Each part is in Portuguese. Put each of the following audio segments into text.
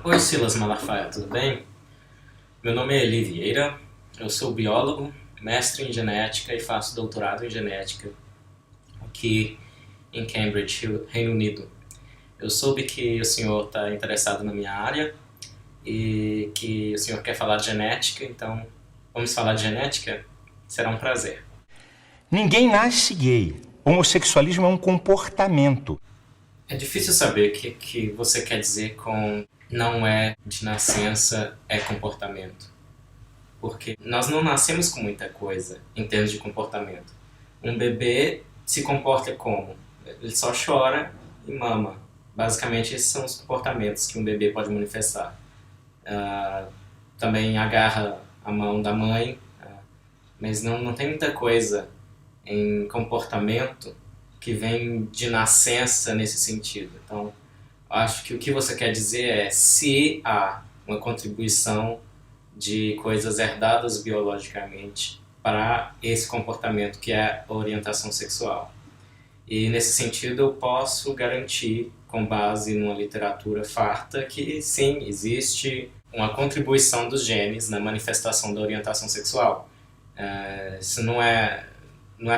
Oi, Silas Malafaia, tudo bem? Meu nome é Eli Vieira, eu sou biólogo, mestre em genética e faço doutorado em genética aqui em Cambridge, Reino Unido. Eu soube que o senhor está interessado na minha área e que o senhor quer falar de genética, então vamos falar de genética? Será um prazer. Ninguém nasce gay. Homossexualismo é um comportamento. É difícil saber o que você quer dizer com não é de nascença, é comportamento. Porque nós não nascemos com muita coisa em termos de comportamento. Um bebê se comporta como? Ele só chora e mama. Basicamente, esses são os comportamentos que um bebê pode manifestar. Também agarra a mão da mãe, mas não tem muita coisa em comportamento que vem de nascença nesse sentido. Então, acho que o que você quer dizer é se há uma contribuição de coisas herdadas biologicamente para esse comportamento que é a orientação sexual. E nesse sentido eu posso garantir, com base numa literatura farta, que sim, existe uma contribuição dos genes na manifestação da orientação sexual. Isso não é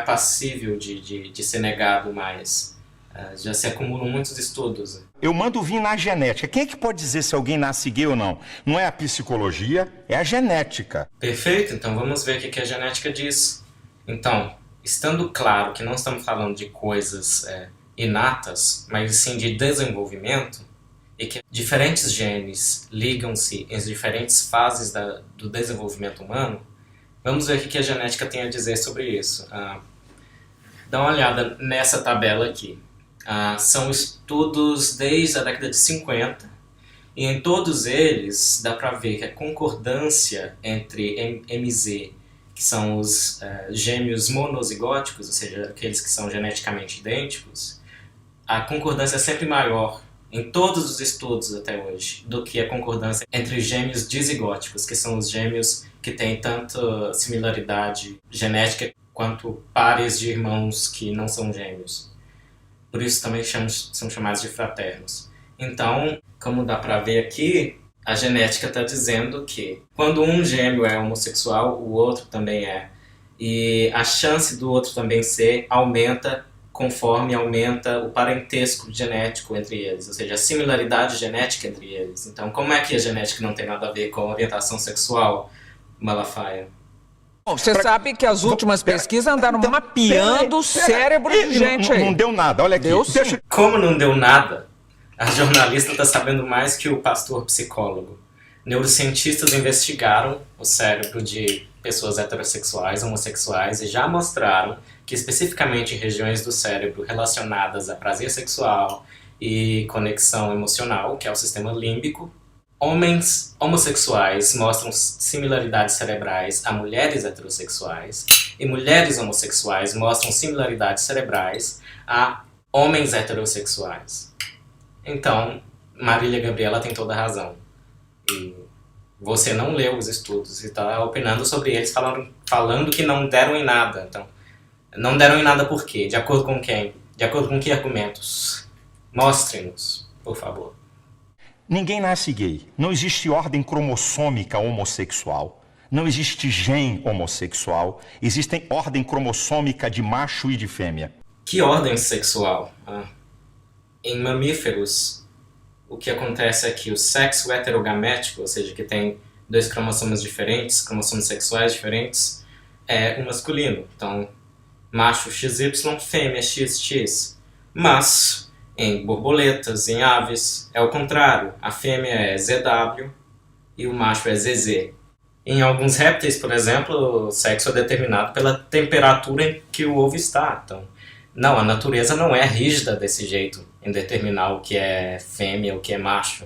passível de ser negado mais. Já se acumulam muitos estudos. Eu mando vir na genética. Quem é que pode dizer se alguém nasce gay ou não? Não é a psicologia, é a genética. Perfeito, então vamos ver o que a genética diz. Então, estando claro que não estamos falando de coisas inatas, mas sim de desenvolvimento, e que diferentes genes ligam-se em diferentes fases do desenvolvimento humano, vamos ver o que a genética tem a dizer sobre isso. Dá uma olhada nessa tabela aqui. São estudos desde a década de 50, e em todos eles dá para ver que a concordância entre MZ, que são os gêmeos monozigóticos, ou seja, aqueles que são geneticamente idênticos, a concordância é sempre maior em todos os estudos até hoje do que a concordância entre gêmeos dizigóticos, que são os gêmeos que têm tanto similaridade genética quanto pares de irmãos que não são gêmeos. Por isso também são chamados de fraternos. Então, como dá para ver aqui, a genética está dizendo que quando um gêmeo é homossexual, o outro também é. E a chance do outro também ser aumenta conforme aumenta o parentesco genético entre eles, ou seja, a similaridade genética entre eles. Então, como é que a genética não tem nada a ver com a orientação sexual, Malafaia? Bom, você sabe que as últimas pesquisas andaram mapeando o cérebro de gente aí. Não deu nada, olha aqui. Deu sim. Como não deu nada, a jornalista está sabendo mais que o pastor psicólogo. Neurocientistas investigaram o cérebro de pessoas heterossexuais, homossexuais, e já mostraram que especificamente em regiões do cérebro relacionadas a prazer sexual e conexão emocional, que é o sistema límbico, homens homossexuais mostram similaridades cerebrais a mulheres heterossexuais e mulheres homossexuais mostram similaridades cerebrais a homens heterossexuais. Então, Marília Gabriela tem toda a razão. E você não leu os estudos e está opinando sobre eles falando que não deram em nada. Então, não deram em nada por quê? De acordo com quem? De acordo com que argumentos? Mostrem-nos, por favor. Ninguém nasce gay. Não existe ordem cromossômica homossexual. Não existe gene homossexual. Existe ordem cromossômica de macho e de fêmea. Que ordem sexual? Em mamíferos, o que acontece é que o sexo heterogamético, ou seja, que tem dois cromossomos diferentes, cromossomos sexuais diferentes, é o masculino. Então, macho XY, fêmea XX. Mas em borboletas, em aves, é o contrário. A fêmea é ZW e o macho é ZZ. Em alguns répteis, por exemplo, o sexo é determinado pela temperatura em que o ovo está. Então, não, a natureza não é rígida desse jeito em determinar o que é fêmea, o que é macho.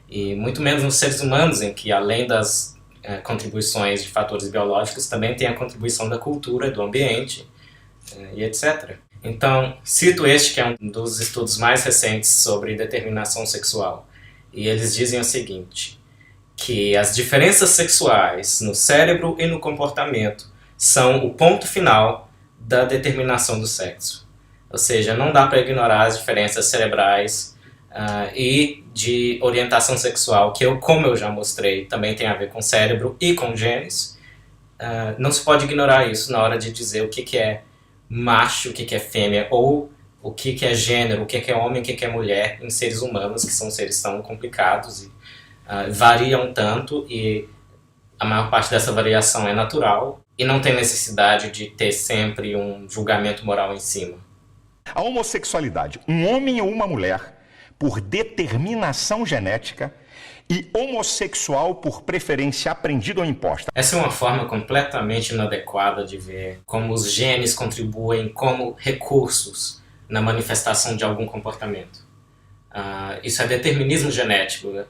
E muito menos nos seres humanos, em que além das contribuições de fatores biológicos, também tem a contribuição da cultura, do ambiente, e etc. Então, cito este que é um dos estudos mais recentes sobre determinação sexual. E eles dizem o seguinte, que as diferenças sexuais no cérebro e no comportamento são o ponto final da determinação do sexo. Ou seja, não dá para ignorar as diferenças cerebrais e de orientação sexual, que como eu já mostrei, também tem a ver com cérebro e com genes. Não se pode ignorar isso na hora de dizer o que é macho, o que é fêmea, ou o que é gênero, o que é homem, o que é mulher em seres humanos, que são seres tão complicados e variam tanto, e a maior parte dessa variação é natural e não tem necessidade de ter sempre um julgamento moral em cima. A homossexualidade, um homem ou uma mulher, por determinação genética, e homossexual por preferência aprendida ou imposta. Essa é uma forma completamente inadequada de ver como os genes contribuem como recursos na manifestação de algum comportamento. Isso é determinismo genético.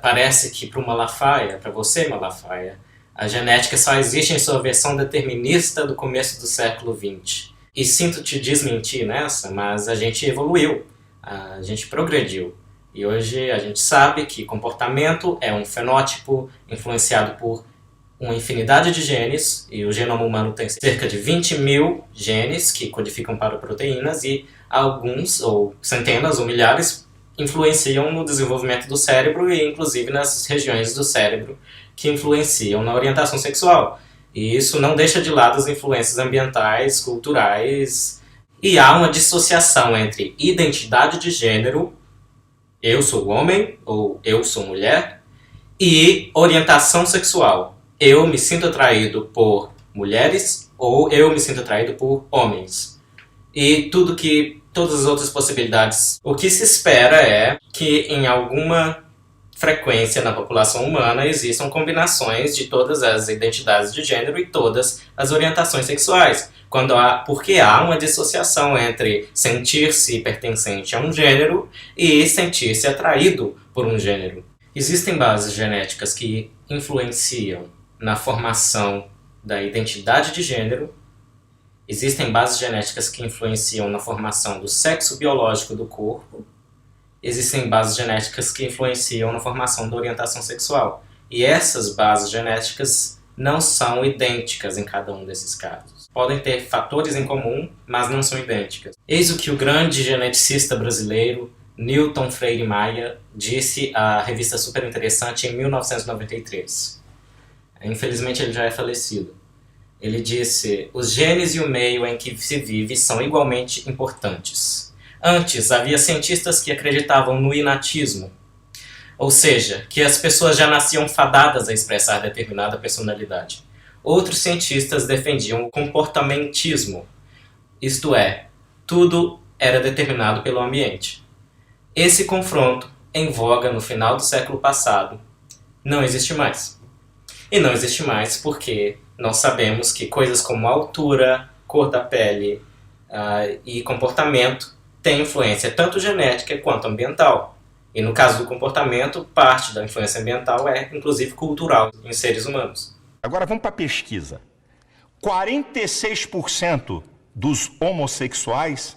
Parece que para o Malafaia, para você, Malafaia, a genética só existe em sua versão determinista do começo do século XX. E sinto te desmentir nessa, mas a gente evoluiu, a gente progrediu. E hoje a gente sabe que comportamento é um fenótipo influenciado por uma infinidade de genes, e o genoma humano tem cerca de 20 mil genes que codificam para proteínas, e alguns, ou centenas ou milhares, influenciam no desenvolvimento do cérebro e inclusive nas regiões do cérebro que influenciam na orientação sexual. E isso não deixa de lado as influências ambientais, culturais, e há uma dissociação entre identidade de gênero, eu sou homem ou eu sou mulher, e orientação sexual. Eu me sinto atraído por mulheres ou eu me sinto atraído por homens. E todas as outras possibilidades. O que se espera é que em alguma frequência na população humana existam combinações de todas as identidades de gênero e todas as orientações sexuais. Porque há uma dissociação entre sentir-se pertencente a um gênero e sentir-se atraído por um gênero. Existem bases genéticas que influenciam na formação da identidade de gênero. Existem bases genéticas que influenciam na formação do sexo biológico do corpo. Existem bases genéticas que influenciam na formação da orientação sexual. E essas bases genéticas não são idênticas em cada um desses casos. Podem ter fatores em comum, mas não são idênticas. Eis o que o grande geneticista brasileiro Newton Freire Maia disse à revista Super Interessante em 1993. Infelizmente ele já é falecido. Ele disse: os genes e o meio em que se vive são igualmente importantes. Antes, havia cientistas que acreditavam no inatismo, ou seja, que as pessoas já nasciam fadadas a expressar determinada personalidade. Outros cientistas defendiam o comportamentismo, isto é, tudo era determinado pelo ambiente. Esse confronto, em voga no final do século passado, não existe mais. E não existe mais porque nós sabemos que coisas como altura, cor da pele e comportamento têm influência tanto genética quanto ambiental. E no caso do comportamento, parte da influência ambiental é inclusive cultural em seres humanos. Agora vamos para a pesquisa. 46% dos homossexuais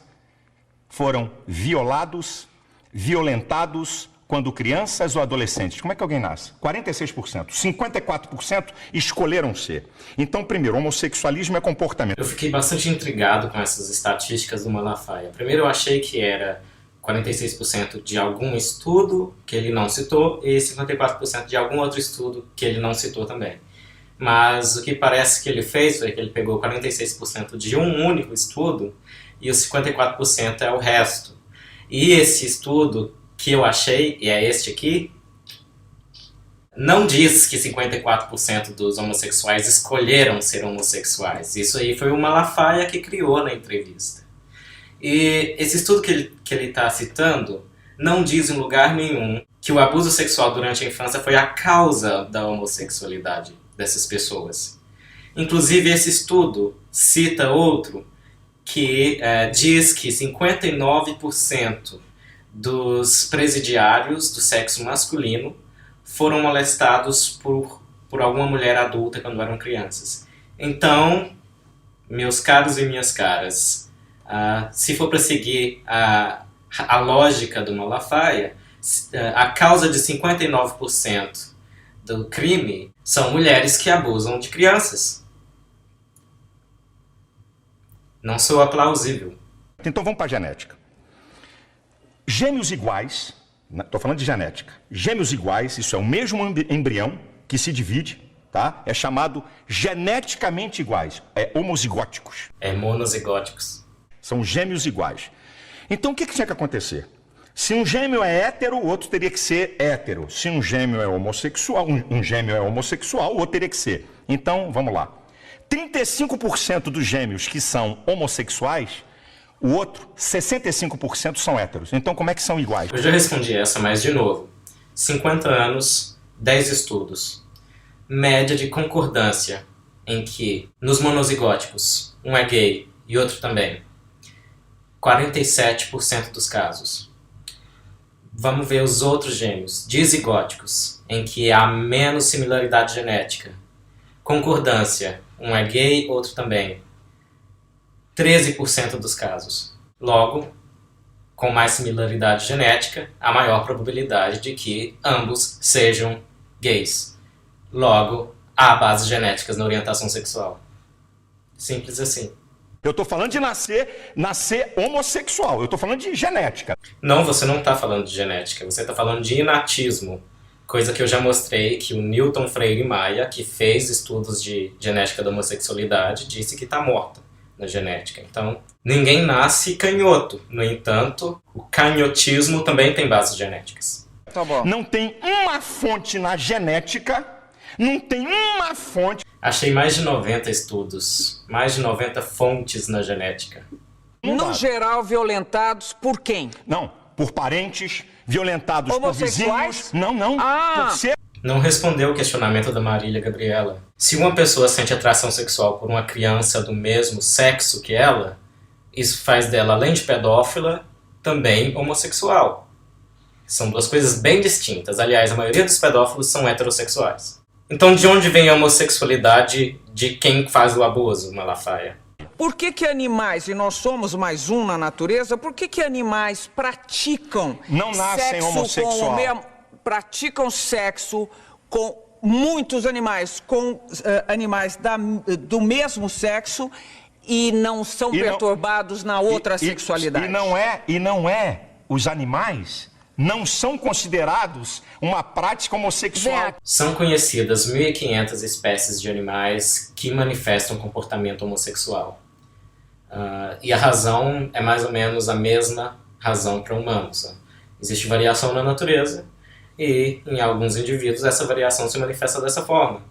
foram violados, violentados quando crianças ou adolescentes. Como é que alguém nasce? 46%. 54% escolheram ser. Então, primeiro, homossexualismo é comportamento. Eu fiquei bastante intrigado com essas estatísticas do Malafaia. Primeiro eu achei que era 46% de algum estudo que ele não citou e 54% de algum outro estudo que ele não citou também. Mas o que parece que ele fez foi que ele pegou 46% de um único estudo e os 54% é o resto. E esse estudo que eu achei, e é este aqui, não diz que 54% dos homossexuais escolheram ser homossexuais. Isso aí foi o Malafaia que criou na entrevista. E esse estudo que ele está citando não diz em lugar nenhum que o abuso sexual durante a infância foi a causa da homossexualidade dessas pessoas. Inclusive, esse estudo cita outro que diz que 59% dos presidiários do sexo masculino foram molestados por alguma mulher adulta quando eram crianças. Então, meus caros e minhas caras, se for para seguir a lógica do Malafaia, a causa de 59% do crime são mulheres que abusam de crianças. Não soa plausível. Então vamos para a genética. Gêmeos iguais Estou falando de genética. Gêmeos iguais, isso é o mesmo embrião que se divide, tá? É chamado geneticamente iguais, homozigóticos. Monozigóticos. São gêmeos iguais. Então o que tinha que acontecer? Se um gêmeo é hétero, o outro teria que ser hétero. Se um gêmeo é homossexual, o outro teria que ser. Então, vamos lá. 35% dos gêmeos que são homossexuais, o outro, 65% são héteros. Então, como é que são iguais? Eu já respondi essa, mas de novo. 50 anos, 10 estudos. Média de concordância em que, nos monozigóticos, um é gay e outro também. 47% dos casos. Vamos ver os outros gêmeos, dizigóticos, em que há menos similaridade genética. Concordância, um é gay, outro também. 13% dos casos. Logo, com mais similaridade genética, há maior probabilidade de que ambos sejam gays. Logo, há bases genéticas na orientação sexual. Simples assim. Eu estou falando de nascer homossexual, eu estou falando de genética. Não, você não está falando de genética, você está falando de inatismo. Coisa que eu já mostrei que o Newton Freire Maia, que fez estudos de genética da homossexualidade, disse que está morta na genética. Então, ninguém nasce canhoto. No entanto, o canhotismo também tem bases genéticas. Tá bom. Não tem uma fonte na genética, não tem uma fonte. Achei mais de 90 estudos, mais de 90 fontes na genética. No geral, violentados por quem? Não, por parentes, violentados por vizinhos. Não. Por ser... Não respondeu o questionamento da Marília Gabriela. Se uma pessoa sente atração sexual por uma criança do mesmo sexo que ela, isso faz dela, além de pedófila, também homossexual. São duas coisas bem distintas. Aliás, a maioria dos pedófilos são heterossexuais. Então, de onde vem a homossexualidade de quem faz o abuso, Malafaia? Por que animais, e nós somos mais um na natureza, por que animais praticam não nascem sexo homossexual? Praticam sexo com muitos animais, com animais do mesmo sexo e não são perturbados na outra sexualidade? E não é os animais não são considerados uma prática homossexual. São conhecidas 1.500 espécies de animais que manifestam comportamento homossexual. E a razão é mais ou menos a mesma razão para humanos. Existe variação na natureza e, em alguns indivíduos, essa variação se manifesta dessa forma.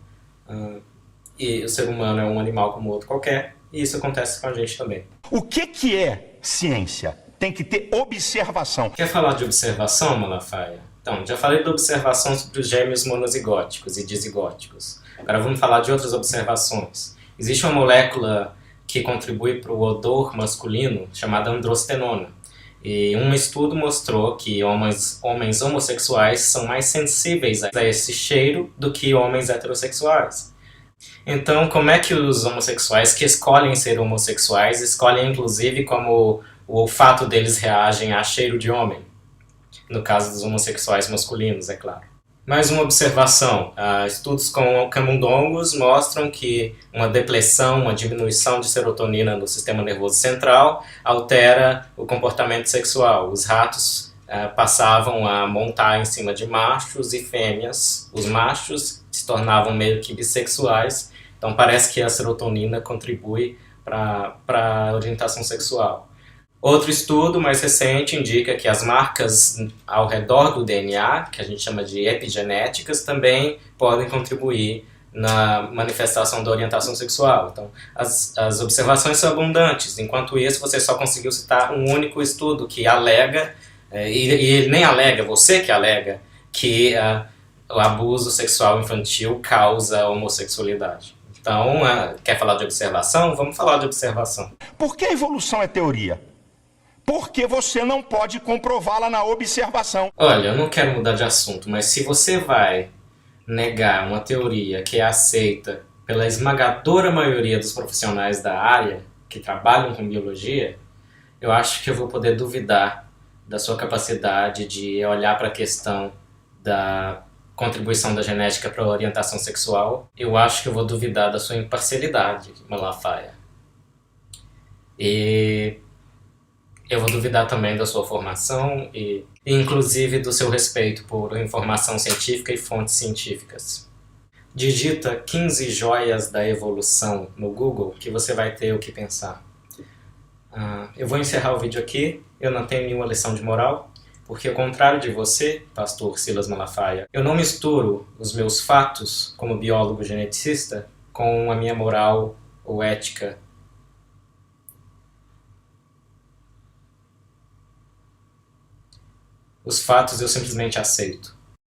E o ser humano é um animal como outro qualquer, e isso acontece com a gente também. O que é ciência? Tem que ter observação. Quer falar de observação, Malafaia? Então, já falei da observação sobre os gêmeos monozigóticos e dizigóticos. Agora vamos falar de outras observações. Existe uma molécula que contribui para o odor masculino chamada androstenona. E um estudo mostrou que homens homossexuais são mais sensíveis a esse cheiro do que homens heterossexuais. Então, como é que os homossexuais que escolhem ser homossexuais escolhem inclusive como o olfato deles reagem a cheiro de homem? No caso dos homossexuais masculinos, é claro. Mais uma observação. Estudos com camundongos mostram que uma depressão, uma diminuição de serotonina no sistema nervoso central altera o comportamento sexual. Os ratos passavam a montar em cima de machos e fêmeas. Os machos se tornavam meio que bissexuais. Então parece que a serotonina contribui para a orientação sexual. Outro estudo mais recente indica que as marcas ao redor do DNA, que a gente chama de epigenéticas, também podem contribuir na manifestação da orientação sexual. Então, as observações são abundantes. Enquanto isso, você só conseguiu citar um único estudo que alega, e ele nem alega, você que alega, que o abuso sexual infantil causa homossexualidade. Então, quer falar de observação? Vamos falar de observação. Por que a evolução é teoria? Porque você não pode comprová-la na observação. Olha, eu não quero mudar de assunto, mas se você vai negar uma teoria que é aceita pela esmagadora maioria dos profissionais da área que trabalham com biologia, eu acho que eu vou poder duvidar da sua capacidade de olhar para a questão da contribuição da genética para a orientação sexual. Eu acho que eu vou duvidar da sua imparcialidade, Malafaia. E eu vou duvidar também da sua formação e e inclusive do seu respeito por informação científica e fontes científicas. Digita 15 joias da evolução no Google que você vai ter o que pensar. Eu vou encerrar o vídeo aqui, eu não tenho nenhuma lição de moral, porque ao contrário de você, pastor Silas Malafaia, eu não misturo os meus fatos como biólogo geneticista com a minha moral ou ética. Os fatos eu simplesmente aceito.